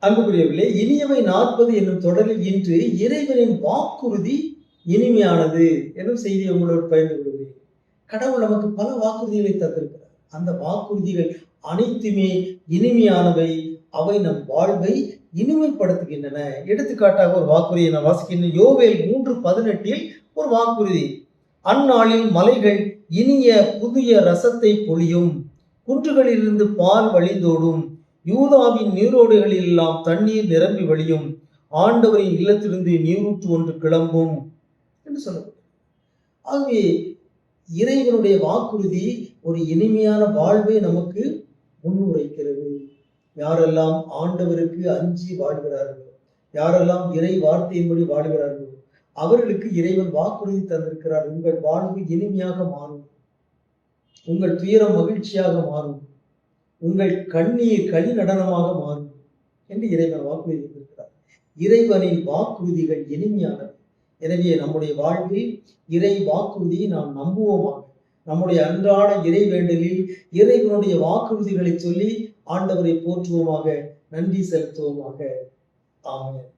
அன்புக்குரியவர்களே, இனியவை 40 என்னும் தொடரில் இன்று இறைவனின் வாக்குறுதி இனிமையானது என்னும் செய்தியை உங்களோடு பகிர்ந்து கொள்கிறேன். கடவுள் நமக்கு பல வாக்குறுதிகளை தந்திருக்கிறார். அந்த வாக்குறுதிகள் அனைத்துமே இனிமையானவை. அவை நம் வாழ்வை இனிமைப்படுத்துகின்றன. எடுத்துக்காட்டாக ஒரு வாக்குறுதியை நான் வாசிக்கின்றேன். யோவேல் 3:18 ஒரு வாக்குறுதி. அந்நாளில் மலைகள் இனிய புதிய ரசத்தை பொழியும், குன்றுகளிலிருந்து பால் வழிந்தோடும், யூதாவின் நீரோடைகளில் எல்லாம் தண்ணீர் நிரம்பி வழியும், ஆண்டவரின் இல்லத்திலிருந்து நீரூற்று ஒன்று கிளம்பும் என்று சொல்லப்படும். ஆகவே இறைவனுடைய வாக்குறுதி ஒரு இனிமையான வாழ்வை நமக்கு முன்னுரைக்கிறது. யாரெல்லாம் ஆண்டவருக்கு அஞ்சி வாழ்கிறார்களோ, யாரெல்லாம் இறை வார்த்தையின்படி வாழ்கிறார்களோ, அவர்களுக்கு இறைவன் வாக்குறுதி தந்திருக்கிறார். உங்கள் வாழ்வு இனிமையாக மாறும், உங்கள் துயரம் மகிழ்ச்சியாக மாறும், உங்கள் கண்ணீர் களி நடனமாக மாறும் என்று இறைவன் வாக்குறுதி தந்திருக்கிறார். இறைவனின் வாக்குறுதிகள் இனிமையானவை. எனவே நம்முடைய வாழ்வில் இறை வாக்குறுதியை நாம் நம்புவோமாக. நம்முடைய அன்றாட இறை வேண்டலில் இறைவனுடைய வாக்குறுதிகளை சொல்லி ஆண்டவரை போற்றுவோமாக, நன்றி செலுத்துவோமாக. ஆமென்.